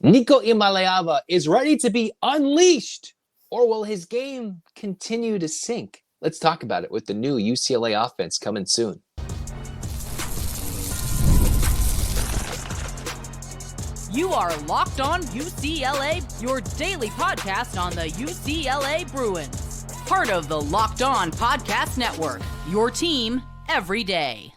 Nico Iamaleava is ready to be unleashed, or will his game continue to sink? Let's talk about it with the new UCLA offense coming soon. You are Locked On UCLA, your daily podcast on the UCLA Bruins. Part of the Locked On Podcast Network, your team every day.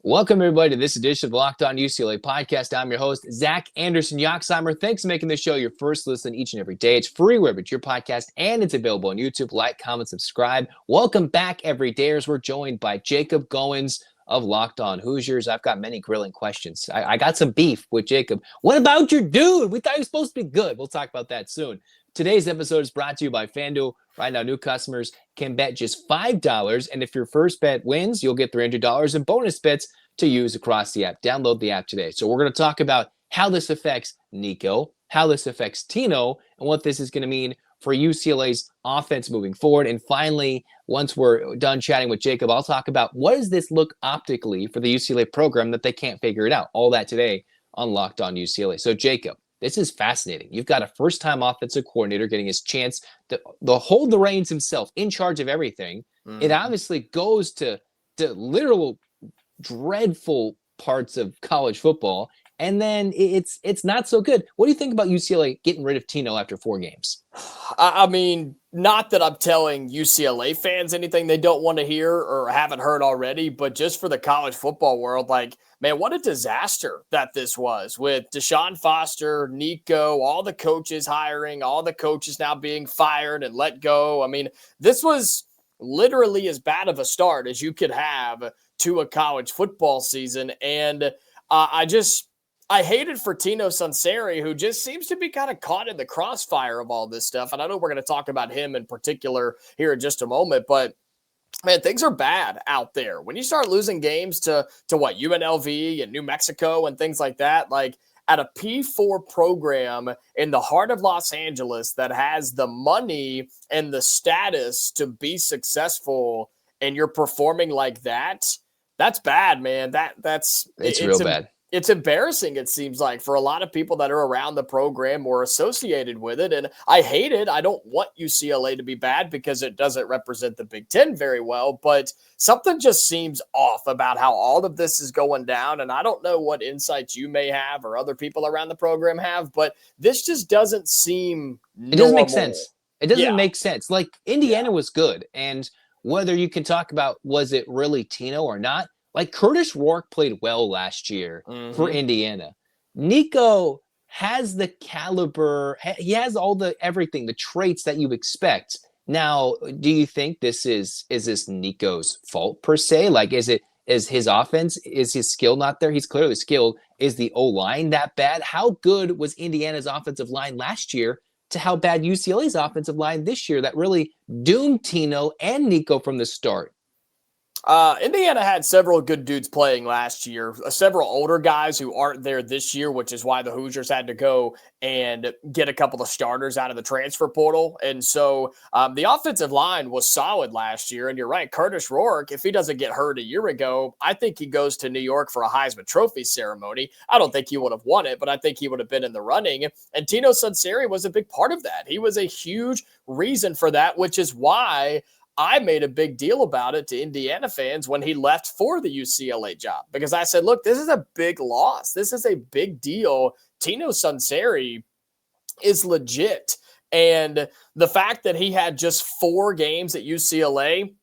Welcome, everybody, to this edition of the Locked On UCLA Podcast. I'm your host, Zach Anderson-Yoxsimer. Thanks for making this show your first listen each and every day. It's free wherever it's your podcast, and it's available on YouTube. Like, comment, subscribe. Welcome back, everydayers. We're joined by Jacob Goins of Locked On Hoosiers. I've got many grilling questions. I got some beef with Jacob. What about your dude? We thought he was supposed to be good. We'll talk about that soon. Today's episode is brought to you by FanDuel. Right now, new customers can bet just $5, and if your first bet wins, you'll get $300 in bonus bets to use across the app. Download the app today. So we're going to talk about how this affects Nico, how this affects Tino, and what this is going to mean for UCLA's offense moving forward. And finally, once we're done chatting with Jacob, I'll talk about what does this look optically for the UCLA program that they can't figure it out. All that today on Locked On UCLA. So Jacob, this is fascinating. You've got a first-time offensive coordinator getting his chance to hold the reins himself, in charge of everything. It obviously goes to literal dreadful parts of college football, and then it's not so good. What do you think about UCLA getting rid of Tino after 4 games? I mean, not that I'm telling UCLA fans anything they don't want to hear or haven't heard already, but just for the college football world, like, man, what a disaster that this was with Deshaun Foster, Nico, all the coaches hiring, all the coaches now being fired and let go. I mean, this was literally as bad of a start as you could have to a college football season. And I hate it for Tino Sunseri, who just seems to be kind of caught in the crossfire of all this stuff. And I know we're going to talk about him in particular here in just a moment, but man, things are bad out there. When you start losing games to what, UNLV and New Mexico and things like that, like at a P4 program in the heart of Los Angeles that has the money and the status to be successful, and you're performing like that, that's bad, man. It's real bad. It's embarrassing, it seems like, for a lot of people that are around the program or associated with it. And I hate it. I don't want UCLA to be bad because it doesn't represent the Big Ten very well. But something just seems off about how all of this is going down. And I don't know what insights you may have or other people around the program have, but this just doesn't seem normal. It doesn't make sense. It doesn't make sense. Like, Indiana was good. And whether you can talk about was it really Tino or not, like Curtis Rourke played well last year for Indiana. Nico has the caliber. He has all the everything, the traits that you expect. Now, do you think this is this Nico's fault per se? Like, is his offense, is his skill not there? He's clearly skilled. Is the O-line that bad? How good was Indiana's offensive line last year to how bad UCLA's offensive line this year that really doomed Tino and Nico from the start? Indiana had several good dudes playing last year, several older guys who aren't there this year, which is why the Hoosiers had to go and get a couple of starters out of the transfer portal. And so the offensive line was solid last year. And you're right, Curtis Rourke, if he doesn't get hurt a year ago, I think he goes to New York for a Heisman Trophy ceremony. I don't think he would have won it, but I think he would have been in the running. And Tino Sunseri was a big part of that. He was a huge reason for that, which is why I made a big deal about it to Indiana fans when he left for the UCLA job, because I said, look, this is a big loss. This is a big deal. Tino Sunseri is legit. And the fact that he had just 4 games at UCLA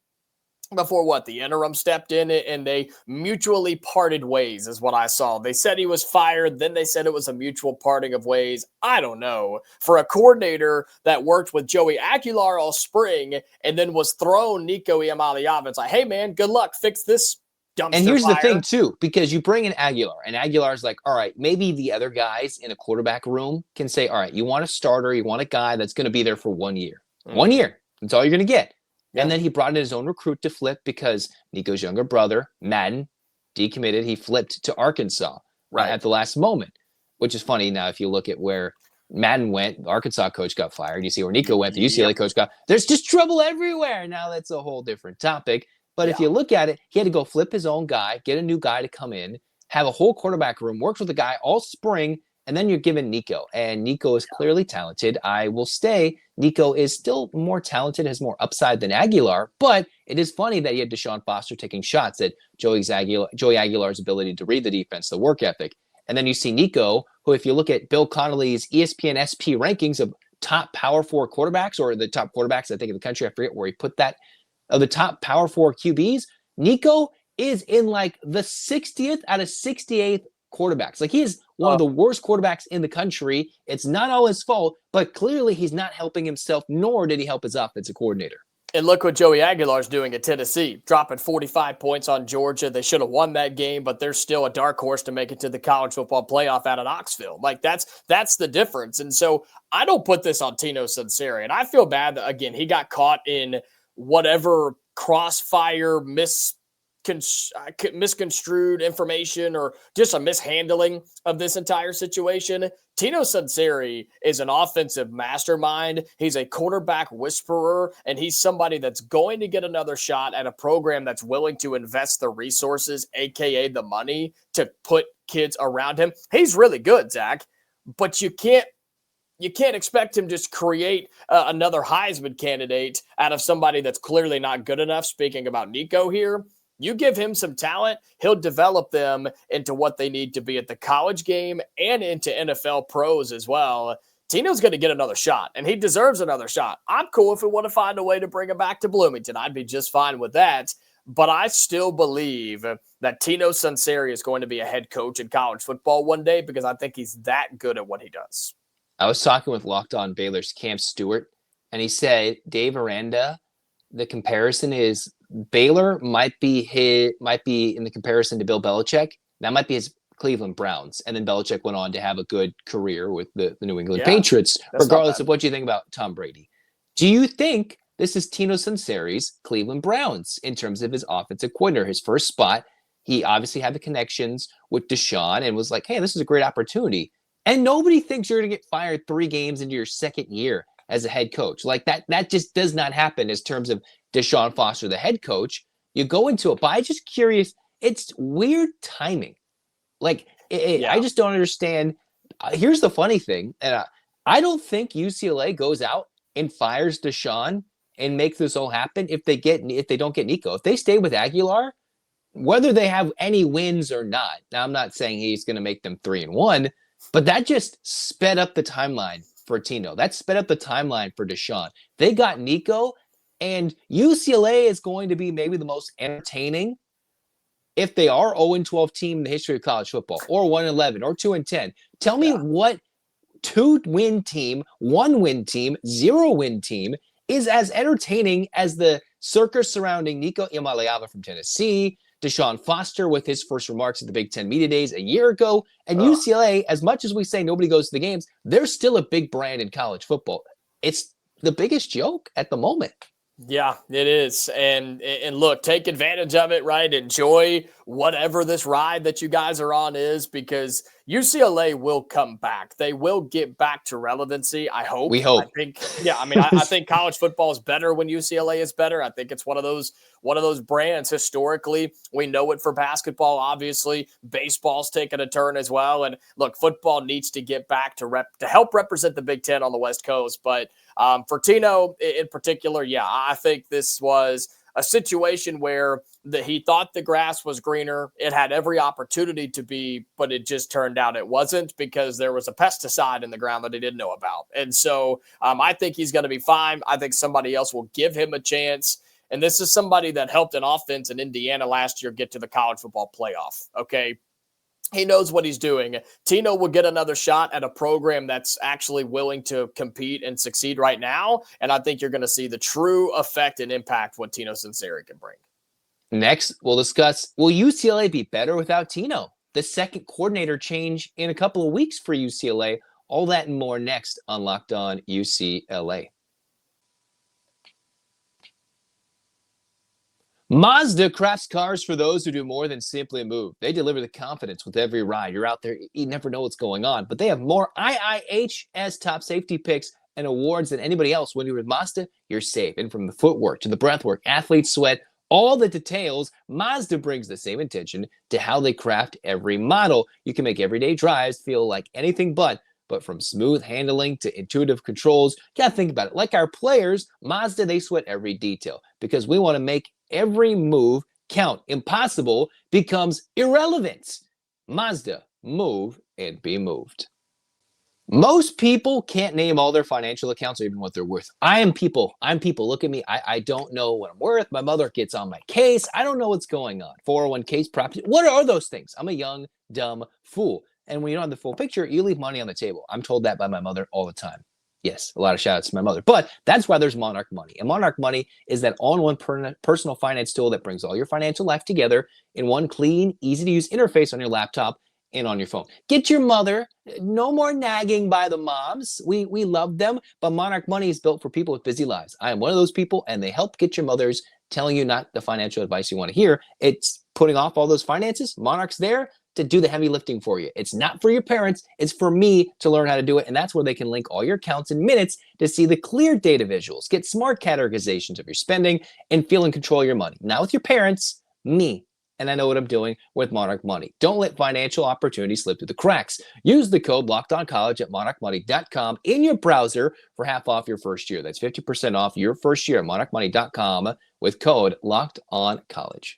before the interim stepped in and they mutually parted ways is what I saw. They said he was fired. Then they said it was a mutual parting of ways. I don't know. For a coordinator that worked with Joey Aguilar all spring and then was thrown Nico Iamaleava, it's like, hey man, good luck. Fix this dumpster And here's fire. the thing too, because you bring in Aguilar and Aguilar's like, all right, maybe the other guys in a quarterback room can say, all right, you want a starter, you want a guy that's going to be there for 1 year. 1 year. That's all you're going to get. Yeah. And then he brought in his own recruit to flip because Nico's younger brother, Madden, decommitted. He flipped to Arkansas at the last moment, which is funny. Now, if you look at where Madden went, the Arkansas coach got fired. You see where Nico went, the UCLA coach got – there's just trouble everywhere. Now, that's a whole different topic. But if you look at it, he had to go flip his own guy, get a new guy to come in. have a whole quarterback room, worked with a guy all spring, and then you're given Nico. And Nico is clearly talented. I will say Nico is still more talented, has more upside than Aguilar, but it is funny that you had Deshaun Foster taking shots at Joey Aguilar's ability to read the defense, the work ethic. And then you see Nico, who, if you look at Bill Connolly's ESPN SP rankings of top Power 4 quarterbacks, or the top quarterbacks, I think, in the country, I forget where he put that, of the top Power 4 QBs, Nico is in like the 60th out of 68th quarterbacks. Like, he is one of the worst quarterbacks in the country. It's not all his fault, but clearly he's not helping himself, nor did he help his offensive coordinator. And look what Joey Aguilar's doing at Tennessee, dropping 45 points on Georgia. They should have won that game, but they're still a dark horse to make it to the college football playoff out of Knoxville. Like, that's the difference. And so I don't put this on Tino Sunseri. And I feel bad that, again, he got caught in whatever crossfire misconstrued information or just a mishandling of this entire situation. Tino Sunseri is an offensive mastermind. He's a quarterback whisperer, and he's somebody that's going to get another shot at a program that's willing to invest the resources, aka the money, to put kids around him. He's really good, Zach, but you can't expect him to just create another Heisman candidate out of somebody that's clearly not good enough. Speaking about Nico here, you give him some talent, he'll develop them into what they need to be at the college game and into NFL pros as well. Tino's going to get another shot, and he deserves another shot. I'm cool if we want to find a way to bring him back to Bloomington. I'd be just fine with that. But I still believe that Tino Sunseri is going to be a head coach in college football one day because I think he's that good at what he does. I was talking with Locked On Baylor's Cam Stewart, and he said Dave Aranda, the comparison is Baylor might be in the comparison to Bill Belichick. That might be his Cleveland Browns. And then Belichick went on to have a good career with the New England Patriots, regardless of what you think about Tom Brady. Do you think this is Tino Sunseri's Cleveland Browns in terms of his offensive coordinator? His first spot, he obviously had the connections with Deshaun and was like, hey, this is a great opportunity. And nobody thinks you're going to get fired 3 games into your second year as a head coach. Like that just does not happen in terms of Deshaun Foster, the head coach. You go into it, but I'm just curious. It's weird timing. Like, I just don't understand. Here's the funny thing. And I don't think UCLA goes out and fires Deshaun and makes this all happen if they don't get Nico. If they stay with Aguilar, whether they have any wins or not. Now, I'm not saying he's going to make them 3-1, but that just sped up the timeline for Tino. That sped up the timeline for Deshaun. They got Nico, and UCLA is going to be maybe the most entertaining if they are 0-12 team in the history of college football, or 1-11, or 2-10. Tell me what 2-win team, 1-win team, 0-win team is as entertaining as the circus surrounding Nico Iamaleava from Tennessee, Deshaun Foster with his first remarks at the Big Ten Media Days a year ago, and UCLA, as much as we say nobody goes to the games, they're still a big brand in college football. It's the biggest joke at the moment. Yeah, it is. And look, take advantage of it, right? Enjoy whatever this ride that you guys are on is, because UCLA will come back. They will get back to relevancy, I hope. We hope. I think college football is better when UCLA is better. I think it's one of those brands historically. We know it for basketball, obviously. Baseball's taken a turn as well. And look, football needs to get back to help represent the Big Ten on the West Coast. But for Tino in particular, I think this was a situation where he thought the grass was greener. It had every opportunity to be, but it just turned out it wasn't, because there was a pesticide in the ground that he didn't know about. And so I think he's going to be fine. I think somebody else will give him a chance. And this is somebody that helped an offense in Indiana last year get to the college football playoff. Okay. He knows what he's doing. Tino will get another shot at a program that's actually willing to compete and succeed right now. And I think you're going to see the true effect and impact what Tino Sunseri can bring. Next, we'll discuss, will UCLA be better without Tino? The second coordinator change in a couple of weeks for UCLA. All that and more next on Locked On UCLA. Mazda crafts cars for those who do more than simply move. They deliver the confidence with every ride. You're out there, you never know what's going on. But they have more IIHS top safety picks and awards than anybody else. When you're with Mazda, you're safe. And from the footwork to the breathwork, athlete sweat, all the details. Mazda brings the same attention to how they craft every model. You can make everyday drives feel like anything but from smooth handling to intuitive controls. You gotta think about it. Like our players, Mazda, they sweat every detail because we want to make every move count. Impossible becomes irrelevant. Mazda, move and be moved. Most people can't name all their financial accounts or even what they're worth. I'm people. Look at me. I don't know what I'm worth. My mother gets on my case. I don't know what's going on. 401ks, property. What are those things? I'm a young, dumb fool. And when you don't have the full picture, you leave money on the table. I'm told that by my mother all the time. Yes, a lot of shout outs to my mother. But that's why there's Monarch Money. And Monarch Money is that all-in-one personal finance tool that brings all your financial life together in one clean, easy-to-use interface on your laptop and on your phone. Get your mother. No more nagging by the moms. We love them. But Monarch Money is built for people with busy lives. I am one of those people, and they help get your mothers telling you not the financial advice you want to hear. It's putting off all those finances. Monarch's there to do the heavy lifting for you. It's not for your parents. It's for me to learn how to do it. And that's where they can link all your accounts in minutes to see the clear data visuals, get smart categorizations of your spending, and feel in control of your money. Not with your parents, me. And I know what I'm doing with Monarch Money. Don't let financial opportunities slip through the cracks. Use the code LOCKEDONCollege at monarchmoney.com in your browser for half off your first year. That's 50% off your first year at monarchmoney.com with code LOCKEDONCollege.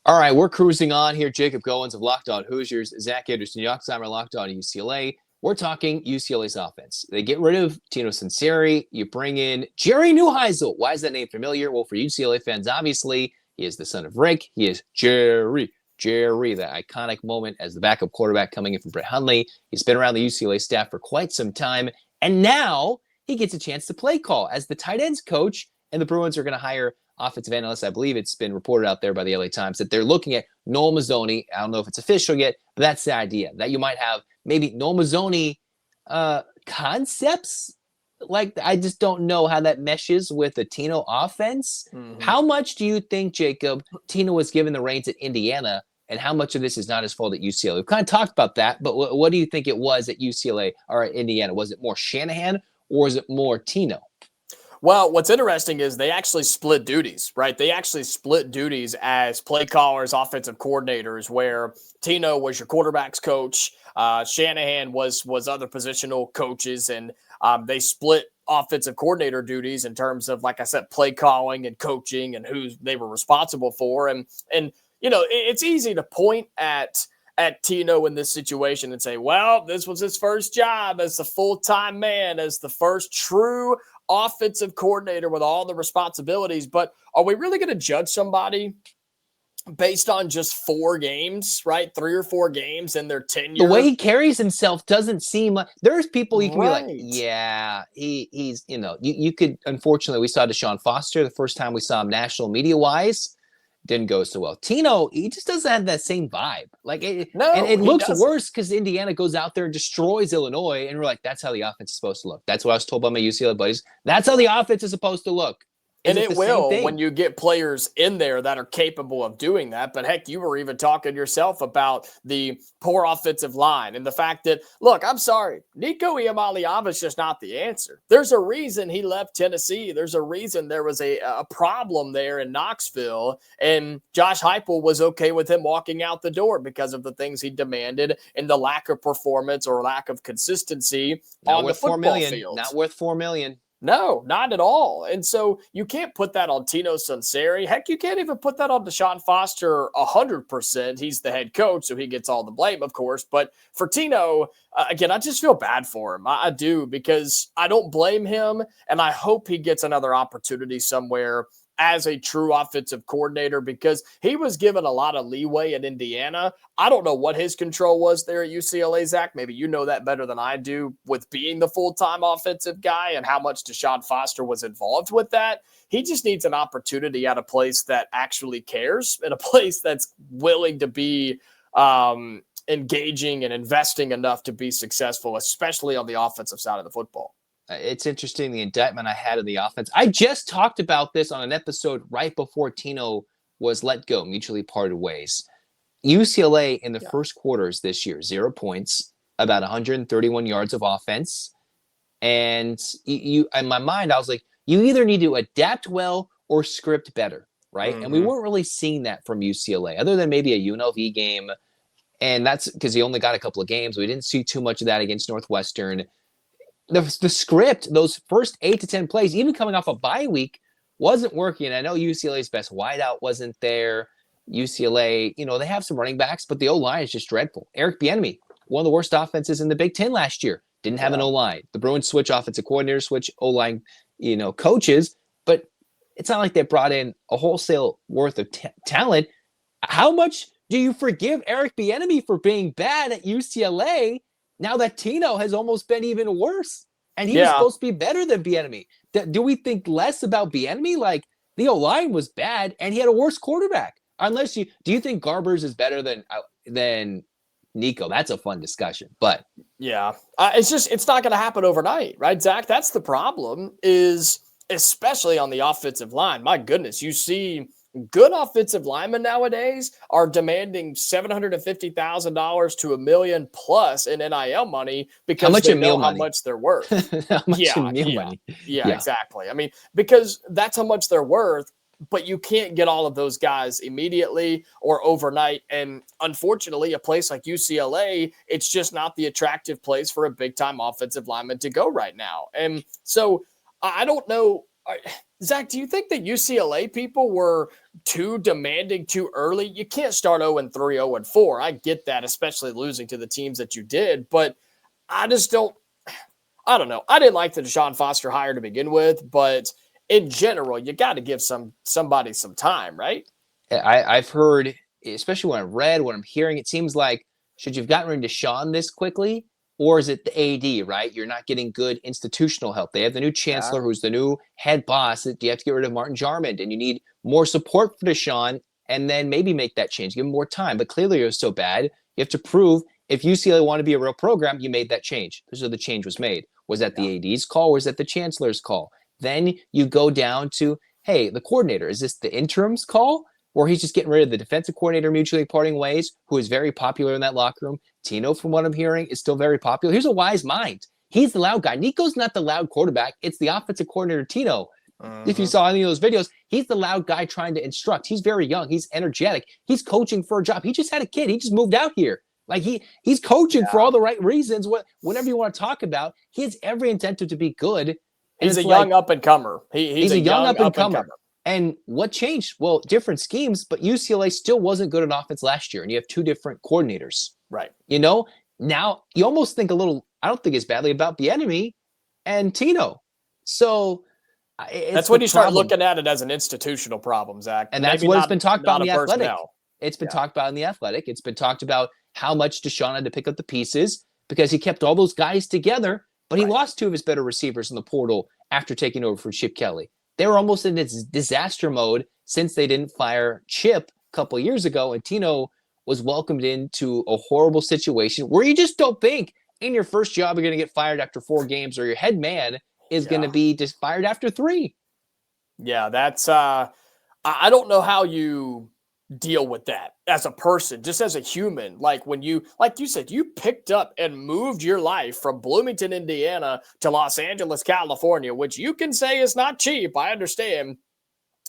All right, we're cruising on here. Jacob Goins of Locked On Hoosiers, Zach Anderson-Yoxsimer, Locked On UCLA. We're talking UCLA's offense. They get rid of Tino Sunseri. You bring in Jerry Neuheisel. Why is that name familiar? Well, for UCLA fans, obviously, he is the son of Rick. He is Jerry, that iconic moment as the backup quarterback coming in from Brett Hundley. He's been around the UCLA staff for quite some time, and now he gets a chance to play call as the tight ends coach, and the Bruins are going to hire offensive analysts. I believe it's been reported out there by the LA Times that they're looking at Noel Mazzone. I don't know if it's official yet, but that's the idea, that you might have maybe Noel Mazzone concepts. Like, I just don't know how that meshes with the Tino offense. Mm-hmm. How much do you think, Jacob, Tino was given the reins at Indiana, and how much of this is not his fault at UCLA? We've kind of talked about that, but what do you think it was at UCLA or at Indiana? Was it more Shanahan or was it more Tino? Well, what's interesting is they actually split duties, right? They actually split duties as play callers, offensive coordinators, where Tino was your quarterback's coach. Shanahan was other positional coaches, and they split offensive coordinator duties in terms of, like I said, play calling and coaching and who they were responsible for. And you know, it's easy to point at Tino in this situation and say, well, this was his first job as the full-time man, as the first true offensive coordinator with all the responsibilities. But are we really going to judge somebody based on just 4 games, right? 3 or 4 games in their tenure? The way he carries himself doesn't seem like there's people you can be like, yeah, he's, you know, you could, unfortunately, we saw Deshaun Foster the first time we saw him national media wise. Didn't go so well. Tino, he just doesn't have that same vibe. Like, and it looks worse because Indiana goes out there and destroys Illinois, and we're like, that's how the offense is supposed to look. That's what I was told by my UCLA buddies. That's how the offense is supposed to look. And it will when you get players in there that are capable of doing that. But heck, you were even talking yourself about the poor offensive line and the fact that, look, I'm sorry, Nico Iamaleava is just not the answer. There's a reason he left Tennessee. There's a reason there was a problem there in Knoxville, and Josh Heupel was okay with him walking out the door because of the things he demanded and the lack of performance or lack of consistency on the football field. Not worth $4 million. No, not at all. And so you can't put that on Tino Sunseri. Heck, you can't even put that on Deshaun Foster 100%. He's the head coach, so he gets all the blame, of course. But for Tino, again, I just feel bad for him. I do, because I don't blame him, and I hope he gets another opportunity somewhere as a true offensive coordinator, because he was given a lot of leeway at Indiana. I don't know what his control was there at UCLA, Zach. Maybe you know that better than I do with being the full-time offensive guy and how much Deshaun Foster was involved with that. He just needs an opportunity at a place that actually cares and a place that's willing to be engaging and investing enough to be successful, especially on the offensive side of the football. It's interesting, the indictment I had of the offense. I just talked about this on an episode right before Tino was let go, mutually parted ways. UCLA in the first quarters this year, 0 points, about 131 yards of offense. And you, in my mind, I was like, You either need to adapt well or script better, right? And we Mm-hmm. weren't really seeing that from UCLA, other than maybe a UNLV game. And that's because he only got a couple of games. We didn't see too much of that against Northwestern. The script, those first 8 to 10 plays, even coming off a bye week, wasn't working. I know UCLA's best wideout wasn't there. UCLA, they have some running backs, but the O-line is just dreadful. Eric Bieniemy, one of the worst offenses in the Big Ten last year, didn't have an O-line. The Bruins switch offensive coordinator, switch O-line, coaches, but it's not like they brought in a wholesale worth of talent. How much do you forgive Eric Bieniemy for being bad at UCLA now that Tino has almost been even worse? And he was supposed to be better than Bieniemy. Do we think less about Bieniemy? Like, the O-line was bad, and he had a worse quarterback. Do you think Garbers is better than Nico? That's a fun discussion. But it's not going to happen overnight, right, Zach? That's the problem, is especially on the offensive line. My goodness, you see good offensive linemen nowadays are demanding $750,000 to $1 million plus in NIL money because they know how much they're worth. money? Yeah, exactly. I mean, because that's how much they're worth, but you can't get all of those guys immediately or overnight. And unfortunately, a place like UCLA, it's just not the attractive place for a big-time offensive lineman to go right now. And so I don't know. Zach, do you think that UCLA people were too demanding too early? You can't start 0-3, 0-4. I get that, especially losing to the teams that you did, but I don't know. I didn't like the Deshaun Foster hire to begin with, but in general, you got to give somebody some time, right? I've heard, especially when I'm hearing, it seems like, should you have gotten rid of Deshaun this quickly? Or is it the AD, right? You're not getting good institutional help. They have the new chancellor who's the new head boss. You have to get rid of Martin Jarmond, and you need more support for Deshaun, and then maybe make that change. Give him more time. But clearly it was so bad. You have to prove if UCLA want to be a real program, you made that change. So the change was made. Was that the AD's call, or was that the chancellor's call? Then you go down to, hey, the coordinator. Is this the interim's call? Or he's just getting rid of the defensive coordinator, mutually parting ways, who is very popular in that locker room. Tino, from what I'm hearing, is still very popular. Here's a wise mind. He's the loud guy. Nico's not the loud quarterback. It's the offensive coordinator, Tino. If you saw any of those videos, he's the loud guy trying to instruct. He's very young. He's energetic. He's coaching for a job. He just had a kid. He just moved out here. Like he's coaching for all the right reasons. Whatever you want to talk about, he has every incentive to be good. He's a young up-and-comer. He's a young up-and-comer. And what changed? Well, different schemes, but UCLA still wasn't good at offense last year, and you have two different coordinators. Right. Now you almost think I don't think as badly about Bieniemy and Tino. So that's when you start looking at it as an institutional problem, Zach. And that's what it's been talked about in the Athletic. It's been talked about in the Athletic. It's been talked about how much Deshaun had to pick up the pieces because he kept all those guys together, but he lost two of his better receivers in the portal after taking over for Chip Kelly. They were almost in this disaster mode since they didn't fire Chip a couple of years ago, and Tino was welcomed into a horrible situation where you just don't think in your first job you're going to get fired after 4 games, or your head man is going to be just fired after 3. Yeah, that's I don't know how you deal with that as a person, just as a human. Like when you said, you picked up and moved your life from Bloomington, Indiana to Los Angeles, California, which you can say is not cheap. I understand.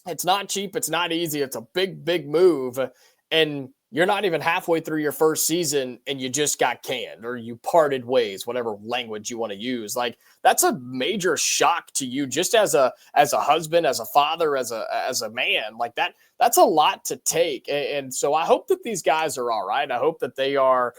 It's not cheap. It's not easy. It's a big, big move. And you're not even halfway through your first season and you just got canned, or you parted ways, whatever language you want to use. Like, that's a major shock to you, just as a husband, as a father, as a man. Like that's a lot to take. And so I hope that these guys are all right. I hope that they are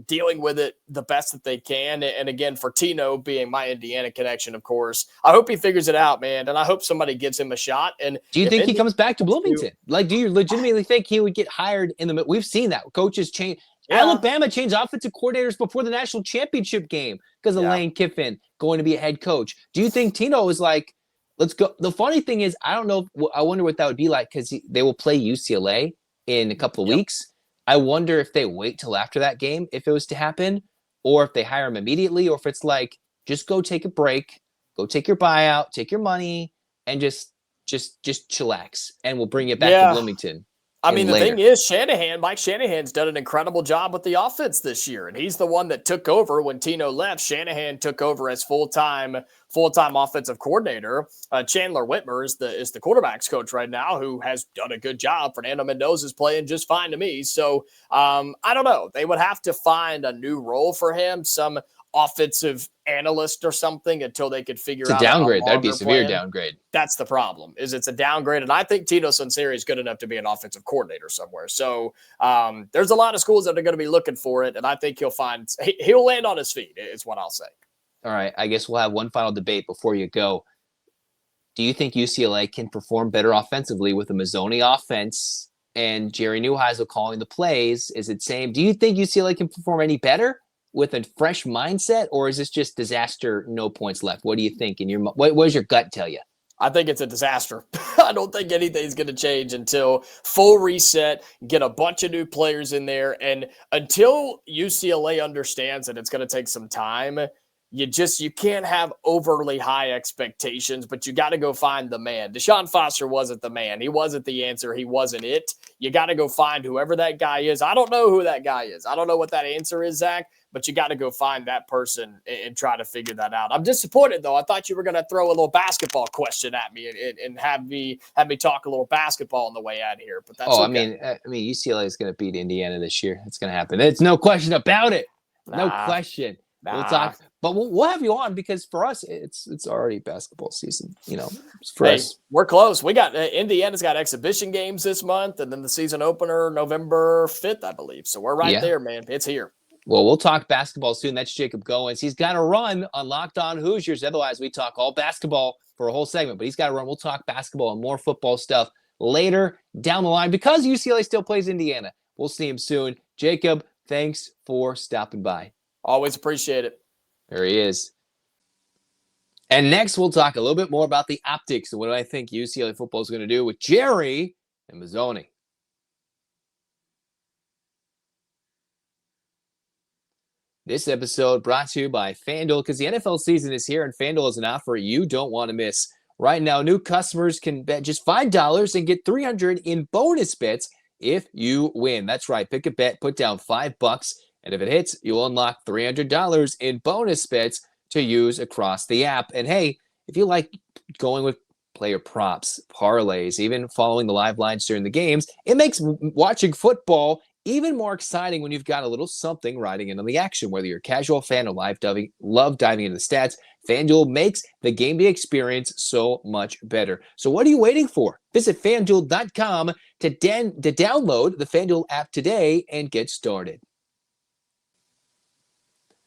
dealing with it the best that they can. And again, for Tino being my Indiana connection, of course, I hope he figures it out, man. And I hope somebody gives him a shot. And do you think he comes back to Bloomington? Like, do you legitimately think he would get hired in the? We've seen that coaches change. Yeah. Alabama changed offensive coordinators before the national championship game because of Lane Kiffin going to be a head coach. Do you think Tino is like, let's go? The funny thing is, I don't know. I wonder what that would be like, because they will play UCLA in a couple of weeks. I wonder if they wait till after that game, if it was to happen, or if they hire him immediately, or if it's like, just go take a break, go take your buyout, take your money, and just chillax, and we'll bring you back to Bloomington. I mean, the thing is, Mike Shanahan's done an incredible job with the offense this year, and he's the one that took over when Tino left. Shanahan took over as full-time offensive coordinator. Chandler Whitmer is the quarterback's coach right now, who has done a good job. Fernando Mendoza's playing just fine to me. So I don't know. They would have to find a new role for him, some offensive analyst or something, until they could figure out a downgrade. That'd be a severe downgrade. That's the problem, is it's a downgrade. And I think Tino Sunseri is good enough to be an offensive coordinator somewhere. So there's a lot of schools that are going to be looking for it. And I think he'll land on his feet, is what I'll say. All right. I guess we'll have one final debate before you go. Do you think UCLA can perform better offensively with a Mazzone offense and Jerry Neuheisel calling the plays? Is it same? Do you think UCLA can perform any better with a fresh mindset, or is this just disaster, no points left? What do you think? What does your gut tell you? I think it's a disaster. I don't think anything's going to change until full reset, get a bunch of new players in there, and until UCLA understands that it's going to take some time, you can't have overly high expectations, but you got to go find the man. Deshaun Foster wasn't the man. He wasn't the answer. He wasn't it. You got to go find whoever that guy is. I don't know who that guy is. I don't know what that answer is, Zach, but you got to go find that person and try to figure that out. I'm disappointed, though. I thought you were going to throw a little basketball question at me and have me talk a little basketball on the way out of here. But that's okay. I mean, UCLA is going to beat Indiana this year. It's going to happen. It's no question about it. No question. We'll talk, but we'll have you on, because for us, it's already basketball season. For us, we're close. We got Indiana's got exhibition games this month, and then the season opener November 5th, I believe. So we're right there, man. It's here. Well, we'll talk basketball soon. That's Jacob Goins. He's got to run on Locked On Hoosiers. Otherwise, we talk all basketball for a whole segment, but he's got to run. We'll talk basketball and more football stuff later down the line, because UCLA still plays Indiana. We'll see him soon. Jacob, thanks for stopping by. Always appreciate it. There he is. And next, we'll talk a little bit more about the optics and what I think UCLA football is going to do with Jerry and Mazzone. This episode brought to you by FanDuel, because the NFL season is here, and FanDuel is an offer you don't want to miss. Right now, new customers can bet just $5 and get $300 in bonus bets if you win. That's right. Pick a bet, put down $5, and if it hits, you'll unlock $300 in bonus bets to use across the app. And hey, if you like going with player props, parlays, even following the live lines during the games, it makes watching football even more exciting when you've got a little something riding in on the action. Whether you're a casual fan or love diving into the stats, FanDuel makes the game day experience so much better. So what are you waiting for? Visit FanDuel.com to download the FanDuel app today and get started.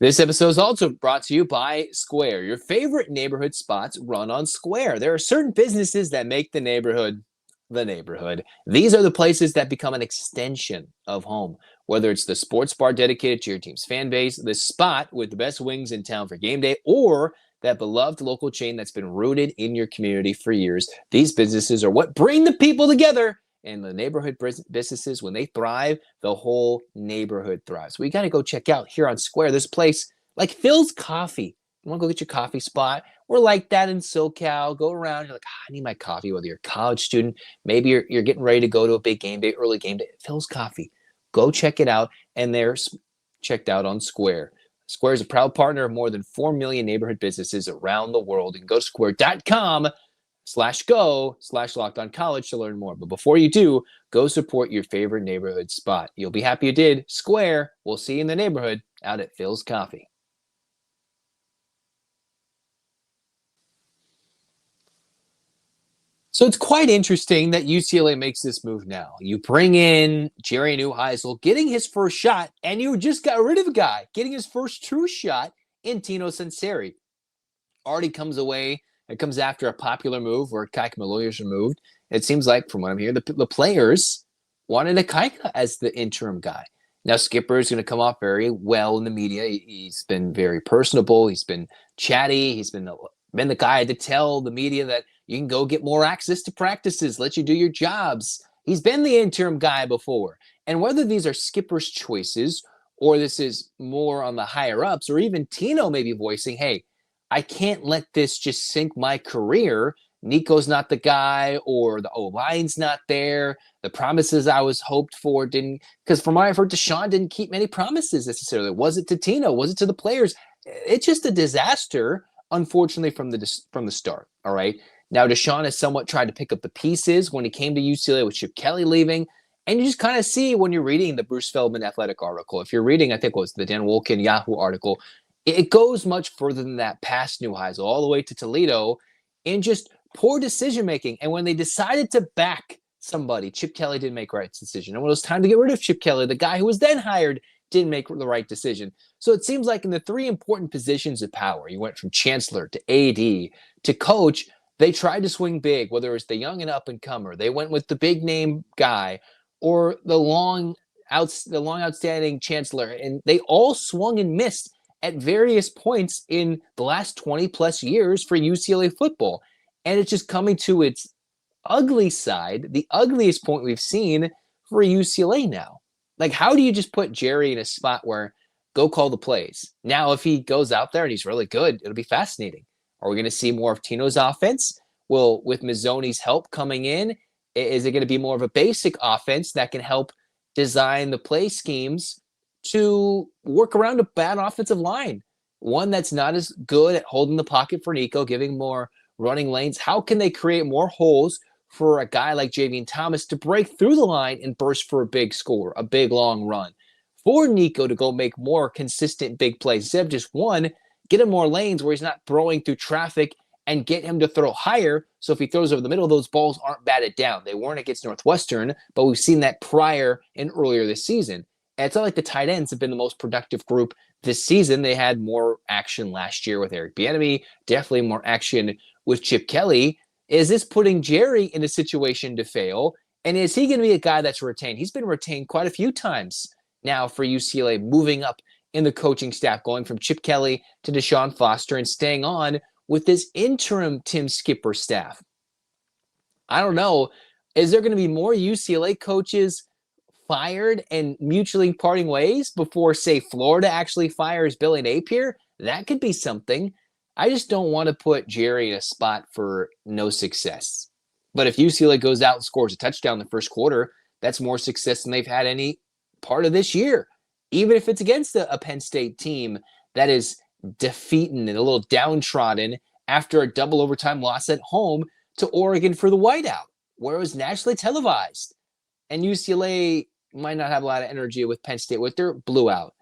This episode is also brought to you by Square. Your favorite neighborhood spots run on Square. There are certain businesses that make the neighborhood the neighborhood. These are the places that become an extension of home. Whether it's the sports bar dedicated to your team's fan base, the spot with the best wings in town for game day, or that beloved local chain that's been rooted in your community for years. These businesses are what bring the people together. And the neighborhood businesses, when they thrive, the whole neighborhood thrives. We got to go check out here on Square this place like Phil's Coffee. You want to go get your coffee spot? We're like that in SoCal. Go around. You're like, I need my coffee. Whether you're a college student, maybe you're getting ready to go to a big game day, early game day. Phil's Coffee. Go check it out. And they're checked out on Square. Square is a proud partner of more than 4 million neighborhood businesses around the world. You can go to square.com/go/LockedOnCollege to learn more. But before you do, go support your favorite neighborhood spot. You'll be happy you did. Square. We'll see you in the neighborhood out at Phil's Coffee. So it's quite interesting that UCLA makes this move now. You bring in Jerry Neuheisel, getting his first shot, and you just got rid of a guy getting his first true shot in Tino Sunseri. Already comes away. It comes after a popular move where Kaika Malloy is removed. It seems like, from what I'm hearing, the players wanted a Kaika as the interim guy. Now, Skipper is going to come off very well in the media. He's been very personable. He's been chatty. He's been the guy to tell the media that you can go get more access to practices, let you do your jobs. He's been the interim guy before. And whether these are Skipper's choices or this is more on the higher ups, or even Tino maybe voicing, hey, I can't let this just sink my career. Nico's not the guy, or the O-line's not there. The promises I was hoped for didn't, because from what I've heard, Deshaun didn't keep many promises necessarily. Was it to Tino? Was it to the players? It's just a disaster, unfortunately, from the start. All right. Now, Deshaun has somewhat tried to pick up the pieces when he came to UCLA with Chip Kelly leaving. And you just kind of see when you're reading the Bruce Feldman Athletic article, if you're reading, I think it was the Dan Wolken Yahoo article, it goes much further than that, past Neuheisel, all the way to Toledo, in just poor decision-making. And when they decided to back somebody, Chip Kelly didn't make the right decision. And when it was time to get rid of Chip Kelly, the guy who was then hired didn't make the right decision. So it seems like in the three important positions of power, you went from chancellor to AD to coach, they tried to swing big, whether it was the young and up-and-comer. They went with the big-name guy or the long outstanding chancellor. And they all swung and missed at various points in the last 20-plus years for UCLA football. And it's just coming to its ugly side, the ugliest point we've seen for UCLA now. Like, how do you just put Jerry in a spot where go call the plays? Now, if he goes out there and he's really good, it'll be fascinating. Are we going to see more of Tino's offense? Well, with Mazzone's help coming in, is it going to be more of a basic offense that can help design the play schemes to work around a bad offensive line? One that's not as good at holding the pocket for Nico, giving more running lanes. How can they create more holes for a guy like Javian Thomas to break through the line and burst for a big score, a big long run? For Nico to go make more consistent big plays instead of just one, get him more lanes where he's not throwing through traffic, and get him to throw higher. So if he throws over the middle, those balls aren't batted down. They weren't against Northwestern, but we've seen that prior and earlier this season. And it's not like the tight ends have been the most productive group this season. They had more action last year with Eric Bieniemy, definitely more action with Chip Kelly. Is this putting Jerry in a situation to fail? And is he going to be a guy that's retained? He's been retained quite a few times now for UCLA, moving up in the coaching staff, going from Chip Kelly to Deshaun Foster and staying on with this interim Tim Skipper staff. I don't know. Is there going to be more UCLA coaches fired and mutually parting ways before, say, Florida actually fires Billy Napier? That could be something. I just don't want to put Jerry in a spot for no success. But if UCLA goes out and scores a touchdown in the first quarter, that's more success than they've had any part of this year. Even if it's against a Penn State team that is defeating and a little downtrodden after a double overtime loss at home to Oregon for the whiteout, where it was nationally televised. And UCLA might not have a lot of energy with Penn State with their blew out,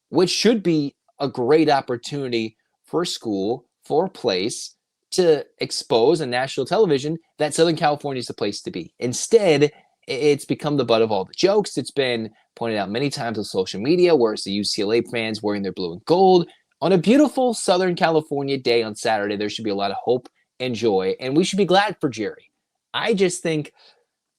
which should be a great opportunity for a school, for a place to expose on national television that Southern California is the place to be. Instead, it's become the butt of all the jokes. It's been pointed out many times on social media, where it's the UCLA fans wearing their blue and gold. On a beautiful Southern California day on Saturday, there should be a lot of hope and joy, and we should be glad for Jerry. I just think,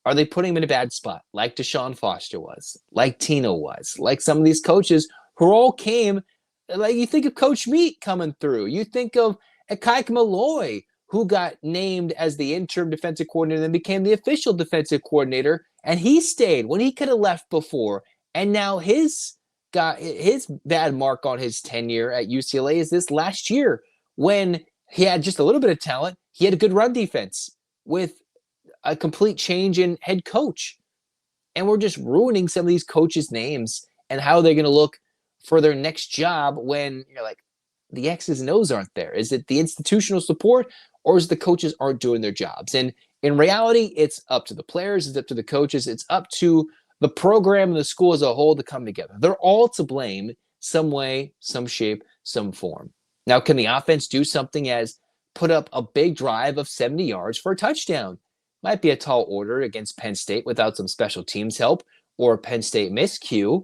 are they putting him in a bad spot, like Deshaun Foster was, like Tino was, like some of these coaches who all came, like you think of Coach Meat coming through. You think of Akaik Malloy, who got named as the interim defensive coordinator and then became the official defensive coordinator, and he stayed when he could have left before. And now his bad mark on his tenure at UCLA is this last year, when he had just a little bit of talent. He had a good run defense with a complete change in head coach. And we're just ruining some of these coaches' names and how they're going to look for their next job when you're like, the X's and O's aren't there. Is it the institutional support, or is the coaches aren't doing their jobs? And in reality, it's up to the players, it's up to the coaches, it's up to the program and the school as a whole to come together. They're all to blame some way, some shape, some form. Now, can the offense do something as put up a big drive of 70 yards for a touchdown? Might be a tall order against Penn State without some special teams help or a Penn State miscue,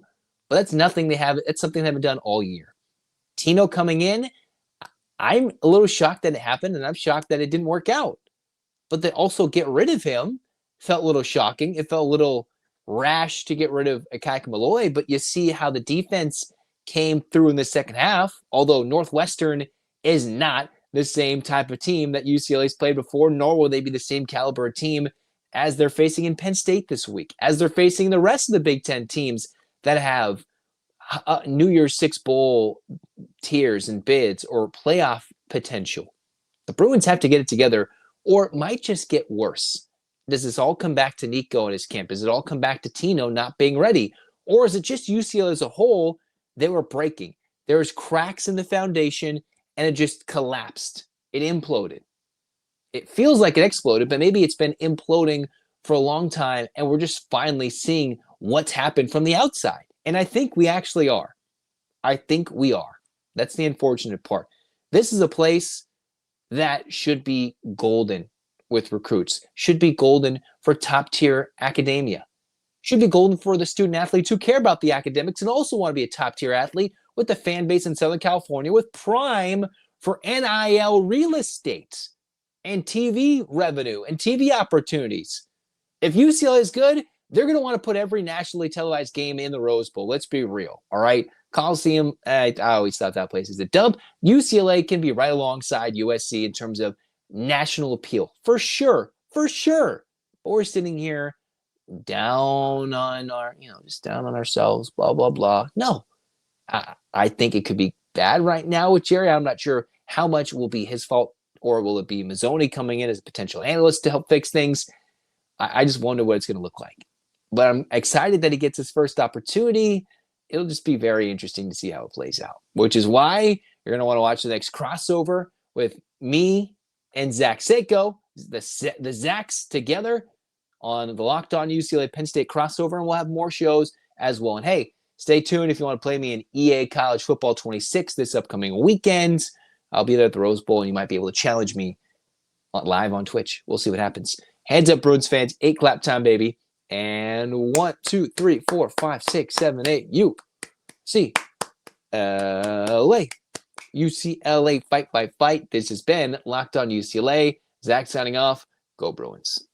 but that's nothing they have. It's something they haven't done all year. Tino coming in, I'm a little shocked that it happened, and I'm shocked that it didn't work out. But they also get rid of him felt a little shocking. It felt a little rash to get rid of Akaik Malloy, but you see how the defense came through in the second half, although Northwestern is not the same type of team that UCLA's played before, nor will they be the same caliber of team as they're facing in Penn State this week, as they're facing the rest of the Big Ten teams that have New Year's Six Bowl tiers and bids or playoff potential. The Bruins have to get it together or it might just get worse. Does this all come back to Nico and his camp? Does it all come back to Tino not being ready? Or is it just UCLA as a whole? They were breaking. There was cracks in the foundation, and it just collapsed. It imploded. It feels like it exploded, but maybe it's been imploding for a long time, and we're just finally seeing what's happened from the outside. And I think we actually are. I think we are. That's the unfortunate part. This is a place that should be golden with recruits, should be golden for top-tier academia, should be golden for the student athletes who care about the academics and also want to be a top-tier athlete with the fan base in Southern California, with prime for NIL real estate and TV revenue and TV opportunities. If UCLA is good, they're going to want to put every nationally televised game in the Rose Bowl. Let's be real, all right? Coliseum, I always thought that place is a dump. UCLA can be right alongside USC in terms of national appeal, for sure, for sure. But we're sitting here down on our, just down on ourselves, blah, blah, blah. No, I think it could be bad right now with Jerry. I'm not sure how much will be his fault, or will it be Mazzone coming in as a potential analyst to help fix things? I just wonder what it's going to look like. But I'm excited that he gets his first opportunity. It'll just be very interesting to see how it plays out, which is why you're going to want to watch the next crossover with me and Zach Seiko, the Zachs together on the Locked On UCLA Penn State crossover, and we'll have more shows as well. And hey, stay tuned if you want to play me in EA College Football 26 this upcoming weekend. I'll be there at the Rose Bowl, and you might be able to challenge me live on Twitch. We'll see what happens. Hands up, Bruins fans. 8 clap time, baby. And 1, 2, 3, 4, 5, 6, 7, 8. UCLA. UCLA fight by fight. This has been Locked On UCLA. Zach signing off. Go Bruins.